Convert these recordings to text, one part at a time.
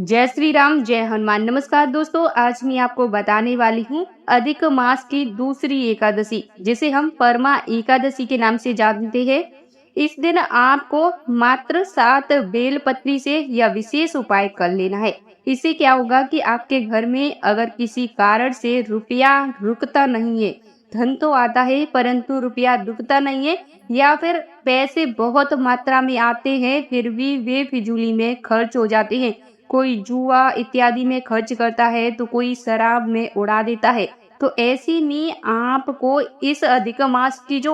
जय श्री राम, जय हनुमान। नमस्कार दोस्तों, आज मैं आपको बताने वाली हूँ अधिक मास की दूसरी एकादशी, जिसे हम परमा एकादशी के नाम से जानते हैं। इस दिन आपको मात्र 7 बेलपत्री से यह विशेष उपाय कर लेना है। इससे क्या होगा कि आपके घर में अगर किसी कारण से रुपया रुकता नहीं है, धन तो आता है परंतु रुपया रुकता नहीं है, या फिर पैसे बहुत मात्रा में आते हैं फिर भी वे फिजूली में खर्च हो जाते हैं, कोई जुआ इत्यादि में खर्च करता है तो कोई शराब में उड़ा देता है। तो ऐसे में आपको इस अधिक मास की जो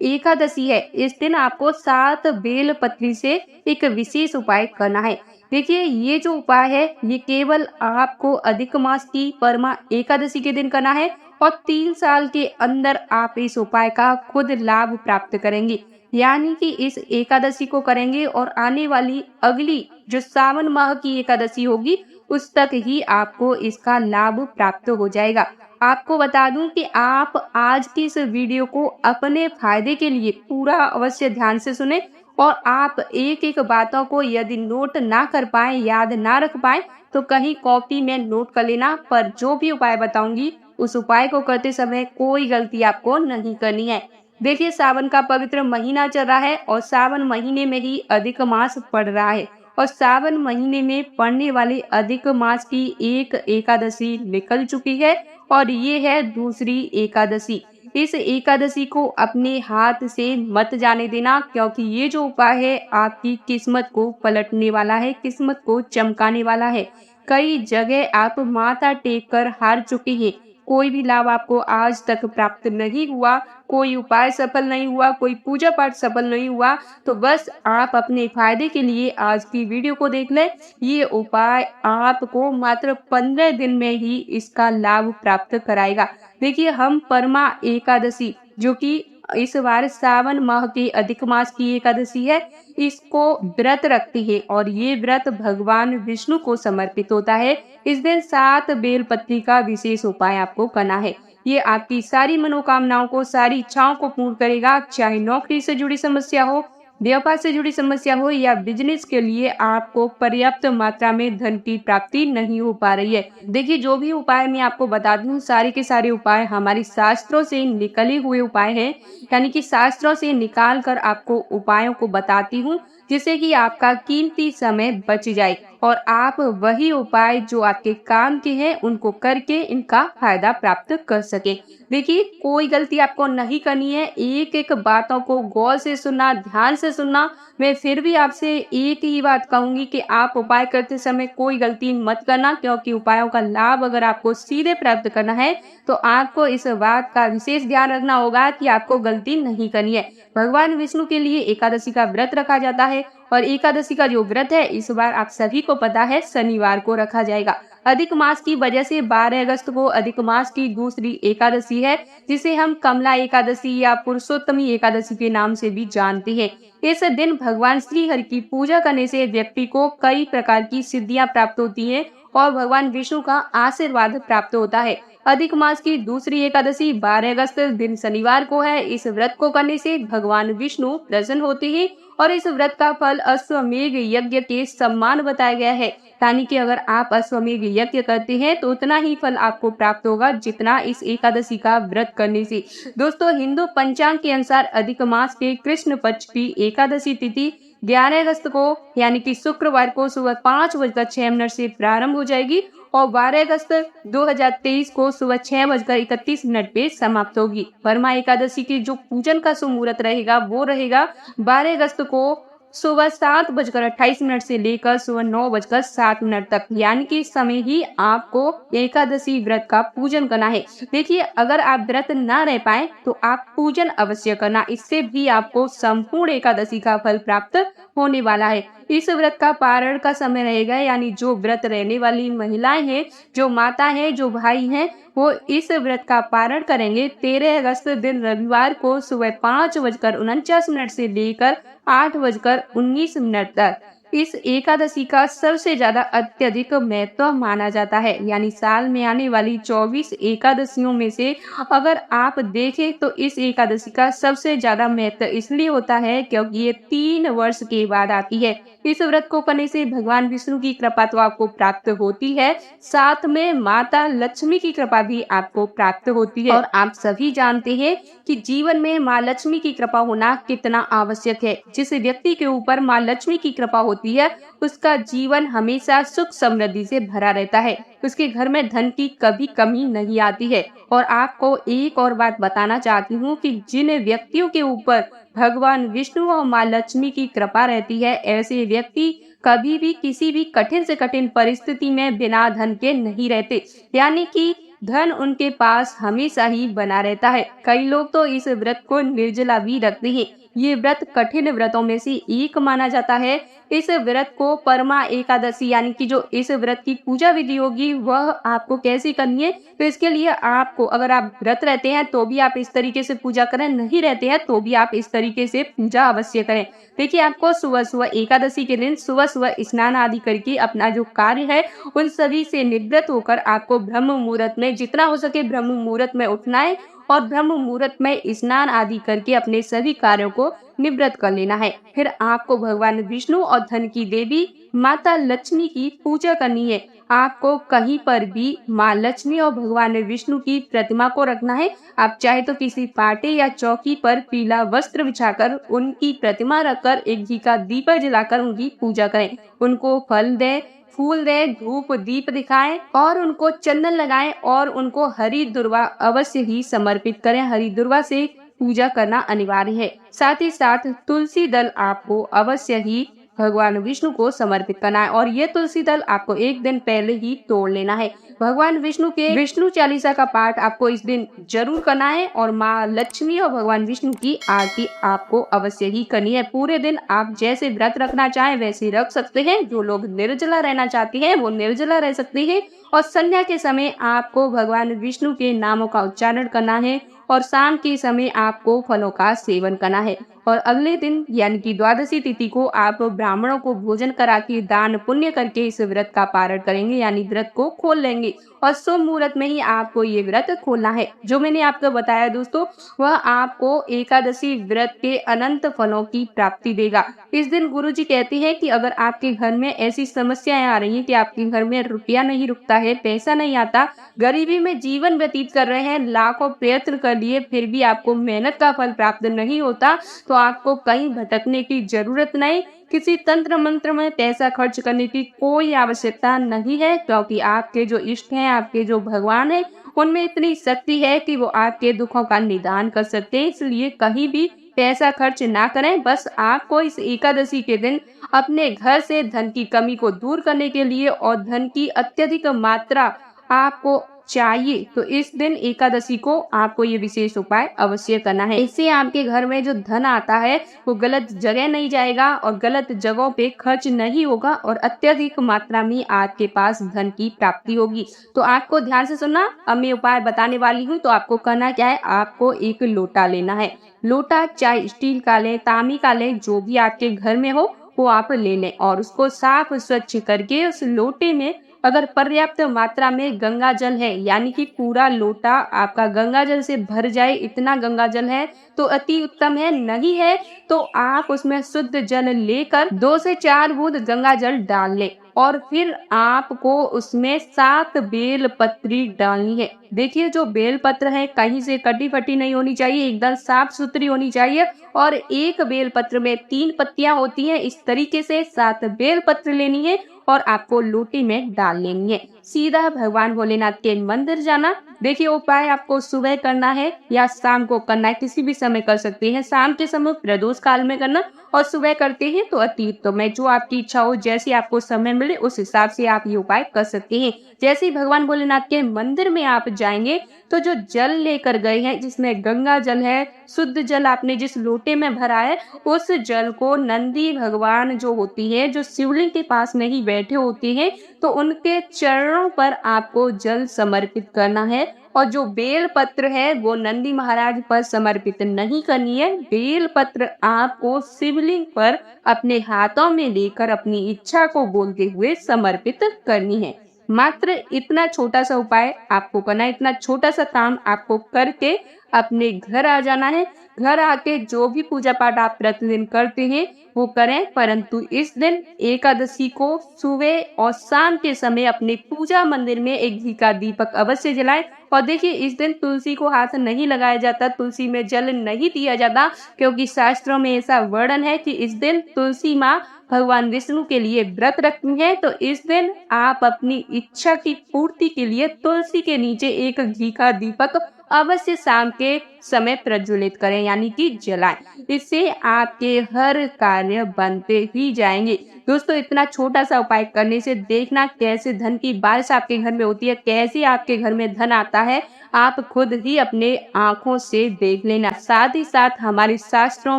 एकादशी है, इस दिन आपको 7 बेल पत्री से एक विशेष उपाय करना है। देखिए, ये जो उपाय है ये केवल आपको अधिक मास की परमा एकादशी के दिन करना है और 3 साल के अंदर आप इस उपाय का खुद लाभ प्राप्त करेंगे। यानी कि इस एकादशी को करेंगे और आने वाली अगली जो सावन माह की एकादशी होगी उस तक ही आपको इसका लाभ प्राप्त हो जाएगा। आपको बता दूं कि आप आज की इस वीडियो को अपने फायदे के लिए पूरा अवश्य ध्यान से सुने, और आप एक एक बातों को यदि नोट ना कर पाए, याद ना रख पाए, तो कहीं कॉपी में नोट कर लेना। पर जो भी उपाय बताऊंगी उस उपाय को करते समय कोई गलती आपको नहीं करनी है। देखिए, सावन का पवित्र महीना चल रहा है और सावन महीने में ही अधिक मास पड़ रहा है, और सावन महीने में पड़ने वाले अधिक मास की एक एकादशी निकल चुकी है और ये है दूसरी एकादशी। इस एकादशी को अपने हाथ से मत जाने देना, क्योंकि ये जो उपाय है आपकी किस्मत को पलटने वाला है, किस्मत को चमकाने वाला है। कई जगह आप माथा टेक कर हार चुके हैं, कोई भी लाभ आपको आज तक प्राप्त नहीं हुआ, कोई उपाय सफल नहीं हुआ, कोई पूजा पाठ सफल नहीं हुआ, तो बस आप अपने फायदे के लिए आज की वीडियो को देख लें। ये उपाय आपको मात्र 15 दिन में ही इसका लाभ प्राप्त कराएगा। देखिए, हम परमा एकादशी, जो कि इस बार सावन माह की अधिक मास की एकादशी है, इसको व्रत रखती है और ये व्रत भगवान विष्णु को समर्पित होता है। इस दिन 7 बेलपत्री का विशेष उपाय आपको करना है। ये आपकी सारी मनोकामनाओं को, सारी इच्छाओं को पूर्ण करेगा। चाहे नौकरी से जुड़ी समस्या हो, व्यापार से जुड़ी समस्या हो, या बिजनेस के लिए आपको पर्याप्त मात्रा में धन की प्राप्ति नहीं हो पा रही है। देखिए, जो भी उपाय मैं आपको बता दूं, सारे के सारे उपाय हमारे शास्त्रों से निकले हुए उपाय हैं। यानी कि शास्त्रों से निकाल कर आपको उपायों को बताती हूँ, जिससे कि आपका कीमती समय बच जाए और आप वही उपाय जो आपके काम के हैं उनको करके इनका फायदा प्राप्त कर सके। देखिए, कोई गलती आपको नहीं करनी है, एक एक बातों को गौर से सुनना, ध्यान से सुनना। मैं फिर भी आपसे एक ही बात कहूंगी कि आप उपाय करते समय कोई गलती मत करना, क्योंकि उपायों का लाभ अगर आपको सीधे प्राप्त करना है तो आपको इस बात का विशेष ध्यान रखना होगा कि आपको गलती नहीं करनी है। भगवान विष्णु के लिए एकादशी का व्रत रखा जाता है, और एकादशी का जो व्रत है इस बार आप सभी को पता है शनिवार को रखा जाएगा। अधिक मास की वजह से 12 अगस्त को अधिक मास की दूसरी एकादशी है, जिसे हम कमला एकादशी या पुरुषोत्तमी एकादशी के नाम से भी जानते हैं। इस दिन भगवान श्री हरि की पूजा करने से व्यक्ति को कई प्रकार की सिद्धियां प्राप्त होती हैं और भगवान विष्णु का आशीर्वाद प्राप्त होता है। अधिक मास की दूसरी एकादशी 12 अगस्त दिन शनिवार को है। इस व्रत को करने से भगवान विष्णु प्रसन्न होते हैं और इस व्रत का फल अश्वमेघ यज्ञ के सम्मान बताया गया है। यानी कि अगर आप अश्वमेघ यज्ञ करते हैं तो उतना ही फल आपको प्राप्त होगा जितना इस एकादशी का व्रत करने से। दोस्तों, हिंदू पंचांग के अनुसार अधिक मास के कृष्ण पक्ष की एकादशी तिथि 11 अगस्त को यानी कि शुक्रवार को सुबह 5:06 से प्रारंभ हो जाएगी और 12 अगस्त 2023 को सुबह 6:31 पे समाप्त होगी। परमा एकादशी की जो पूजन का शुभ मुहूर्त रहेगा वो रहेगा 12 अगस्त को सुबह 7:28 से लेकर सुबह 9:07 तक। यानी कि इस समय ही आपको एकादशी व्रत का पूजन करना है। देखिए, अगर आप व्रत ना रह पाए तो आप पूजन अवश्य करना, इससे भी आपको संपूर्ण एकादशी का फल प्राप्त होने वाला है। इस व्रत का पारण का समय रहेगा, यानी जो व्रत रहने वाली महिलाएं हैं, जो माता है, जो भाई हैं, वो इस व्रत का पारण करेंगे 13 अगस्त दिन रविवार को सुबह 5:49 से लेकर 8:19 तक। इस एकादशी का सबसे ज्यादा अत्यधिक महत्व माना जाता है। यानी साल में आने वाली 24 एकादशियों में से अगर आप देखें तो इस एकादशी का सबसे ज्यादा महत्व इसलिए होता है क्योंकि ये 3 वर्ष के बाद आती है। इस व्रत को करने से भगवान विष्णु की कृपा तो आपको प्राप्त होती है, साथ में माता लक्ष्मी की कृपा भी आपको प्राप्त होती है। और आप सभी जानते हैं कि जीवन में माँ लक्ष्मी की कृपा होना कितना आवश्यक है। जिस व्यक्ति के ऊपर माँ लक्ष्मी की कृपा होती है उसका जीवन हमेशा सुख समृद्धि से भरा रहता है, उसके घर में धन की कभी कमी नहीं आती है। और आपको एक और बात बताना चाहती हूँ कि जिन व्यक्तियों के ऊपर भगवान विष्णु और माँ लक्ष्मी की कृपा रहती है, ऐसे व्यक्ति कभी भी किसी भी कठिन से कठिन परिस्थिति में बिना धन के नहीं रहते। यानी कि धन उनके पास हमेशा ही बना रहता है। कई लोग तो इस व्रत को निर्जला भी रखते हैं। ये व्रत कठिन व्रतों में से एक माना जाता है। इस व्रत को परमा एकादशी यानी कि जो इस व्रत की पूजा विधि होगी वह आपको कैसे करनी है, तो इसके लिए आपको, अगर आप व्रत रहते हैं तो भी आप इस तरीके से पूजा करें, नहीं रहते हैं तो भी आप इस तरीके से पूजा अवश्य करें। देखिए, आपको सुबह सुबह एकादशी के दिन सुबह सुबह स्नान आदि करके अपना जो कार्य है उन सभी से निवृत्त होकर आपको ब्रह्म मुहूर्त में, जितना हो सके ब्रह्म मुहूर्त में उठना है और ब्रह्म मुहूर्त में स्नान आदि करके अपने सभी कार्यों को निवृत्त कर लेना है। फिर आपको भगवान विष्णु और धन की देवी माता लक्ष्मी की पूजा करनी है। आपको कहीं पर भी माँ लक्ष्मी और भगवान विष्णु की प्रतिमा को रखना है। आप चाहे तो किसी पाटे या चौकी पर पीला वस्त्र बिछाकर उनकी प्रतिमा रखकर एक घी का दीपक जलाकर उनकी पूजा करें। उनको फल दें, फूल दें, धूप दीप दिखाएं और उनको चंदन लगाएं और उनको हरी दुर्वा अवश्य ही समर्पित करें। हरी दुर्वा से पूजा करना अनिवार्य है। साथ ही साथ तुलसी दल आपको अवश्य ही भगवान विष्णु को समर्पित करना है और ये तुलसी दल आपको एक दिन पहले ही तोड़ लेना है। भगवान विष्णु के विष्णु चालीसा का पाठ आपको इस दिन जरूर करना है और माँ लक्ष्मी और भगवान विष्णु की आरती आपको अवश्य ही करनी है। पूरे दिन आप जैसे व्रत रखना चाहें वैसे रख सकते हैं। जो लोग निर्जला रहना चाहते हैं वो निर्जला रह सकते हैं और संध्या के समय आपको भगवान विष्णु के नामों का उच्चारण करना है और शाम के समय आपको फलों का सेवन करना है। और अगले दिन यानी कि द्वादशी तिथि को आप ब्राह्मणों को भोजन करा के दान पुण्य करके इस व्रत का पारण करेंगे, यानी व्रत को खोल लेंगे और शुभ मुहूर्त में ही आपको ये व्रत खोलना है। जो मैंने आपको बताया दोस्तों, वह आपको एकादशी व्रत के अनंत फलों की प्राप्ति देगा। इस दिन गुरुजी कहते हैं कि अगर आपके घर में ऐसी समस्याएं आ रही हैं कि आपके घर में रुपया नहीं रुकता है, पैसा नहीं आता, गरीबी में जीवन व्यतीत कर रहे हैं, लाखों प्रयत्न कर लिए फिर भी आपको मेहनत का फल प्राप्त नहीं होता, तो आपको कहीं भटकने की जरूरत नहीं, किसी तंत्र मंत्र में पैसा खर्च करने की कोई आवश्यकता नहीं है, क्योंकि आपके जो इष्ट हैं, आपके जो भगवान हैं, उनमें इतनी शक्ति है कि वो आपके दुखों का निदान कर सकते हैं। इसलिए कहीं भी पैसा खर्च ना करें। बस आपको इस एकादशी के दिन अपने घर से धन की कमी को दूर करने के लिए और धन की अत्यधिक मात्रा आपको चाहिए, तो इस दिन एकादशी को आपको ये विशेष उपाय अवश्य करना है। इससे आपके घर में जो धन आता है वो गलत जगह नहीं जाएगा और गलत जगहों पे खर्च नहीं होगा और अत्यधिक मात्रा में आपके पास धन की प्राप्ति होगी। तो आपको ध्यान से सुनना, अब मैं उपाय बताने वाली हूँ। तो आपको करना क्या है, आपको एक लोटा लेना है। लोटा चाहे स्टील का लें, तांबे का लें, जो भी आपके घर में हो वो आप ले लें और उसको साफ स्वच्छ करके उस लोटे में अगर पर्याप्त मात्रा में गंगा जल है, यानी कि पूरा लोटा आपका गंगा जल से भर जाए, इतना गंगा जल है तो अति उत्तम है। नहीं है तो आप उसमें शुद्ध जल लेकर 2 से 4 बूंद गंगा जल डाल ले और फिर आपको उसमें 7 बेल पत्री डालनी है। देखिए, जो बेल पत्र है कहीं से कटी फटी नहीं होनी चाहिए, एकदम साफ सुथरी होनी चाहिए और एक बेल पत्र में 3 पत्तियां होती हैं। इस तरीके से 7 बेल पत्र लेनी है और आपको लोटे में डाल लेनी है। सीधा भगवान भोलेनाथ के मंदिर जाना। देखिए, उपाय आपको सुबह करना है या शाम को करना है, किसी भी समय कर सकते हैं। शाम के समय प्रदोष काल में करना और सुबह करते हैं तो अति उत्तम है। जो आपकी इच्छा हो, जैसे आपको समय मिले उस हिसाब से आप ये उपाय कर सकते हैं। जैसे ही भगवान भोलेनाथ के मंदिर में आप जाएंगे तो जो जल लेकर गए हैं, जिसमें गंगा जल है, शुद्ध जल आपने जिस लोटे में भरा है, उस जल को नंदी भगवान जो होती है, जो शिवलिंग के पास में ही बैठे होते हैं, तो उनके चरणों पर आपको जल समर्पित करना है। और जो बेल पत्र है वो नंदी महाराज पर समर्पित नहीं करनी है। बेल पत्र आपको शिवलिंग पर अपने हाथों में लेकर अपनी इच्छा को बोलते हुए समर्पित करनी है। मात्र इतना छोटा सा उपाय आपको करना है, इतना छोटा सा काम आपको करके अपने घर आ जाना है। घर आके जो भी पूजा पाठ आप प्रतिदिन करते हैं वो करें, परंतु इस दिन एकादशी को सुबह और शाम के समय अपने पूजा मंदिर में एक घी का दीपक अवश्य जलाएं। और देखिए, इस दिन तुलसी को हाथ नहीं लगाया जाता, तुलसी में जल नहीं दिया जाता, क्योंकि शास्त्रों में ऐसा वर्णन है कि इस दिन तुलसी माँ भगवान विष्णु के लिए व्रत रखती हैं। तो इस दिन आप अपनी इच्छा की पूर्ति के लिए तुलसी के नीचे एक घी का दीपक अवश्य शाम के समय प्रज्वलित करें, यानी कि जलाएं। इससे आपके हर कार्य बनते ही जाएंगे। दोस्तों, इतना छोटा सा उपाय करने से देखना कैसे धन की बारिश आपके घर में होती है, कैसे आपके घर में धन आता है, आप खुद ही अपने आंखों से देख लेना। साथ ही साथ हमारे शास्त्रों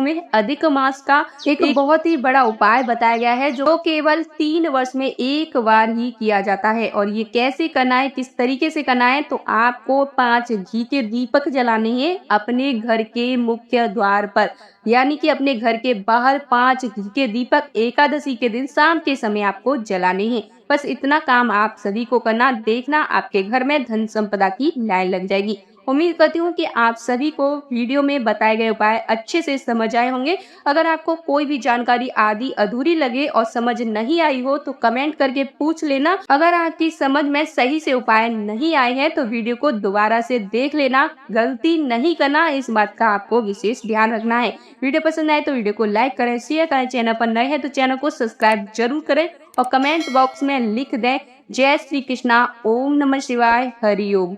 में अधिक मास का एक बहुत ही बड़ा उपाय बताया गया है, जो केवल 3 वर्ष में एक बार ही किया जाता है। और ये कैसे करना है, किस तरीके से करना है, तो आपको 5 घी के दीपक जलाने हैं अपने घर के मुख्य द्वार पर, यानी कि अपने घर के बाहर 5 घी के दीपक एकादशी के दिन शाम के समय आपको जलाने हैं। बस इतना काम आप सभी को करना, देखना आपके घर में धन संपदा की लाइन लग जाएगी। उम्मीद करती हूँ कि आप सभी को वीडियो में बताए गए उपाय अच्छे से समझ आए होंगे। अगर आपको कोई भी जानकारी आदि अधूरी लगे और समझ नहीं आई हो तो कमेंट करके पूछ लेना। अगर आपकी समझ में सही से उपाय नहीं आए हैं तो वीडियो को दोबारा से देख लेना। गलती नहीं करना, इस बात का आपको विशेष ध्यान रखना है। वीडियो पसंद आए तो वीडियो को लाइक करें, शेयर करें। चैनल पर नए हैं तो चैनल को सब्सक्राइब जरूर करें और कमेंट बॉक्स में लिख दें जय श्री कृष्णा, ओम नमः शिवाय, हरि ओम।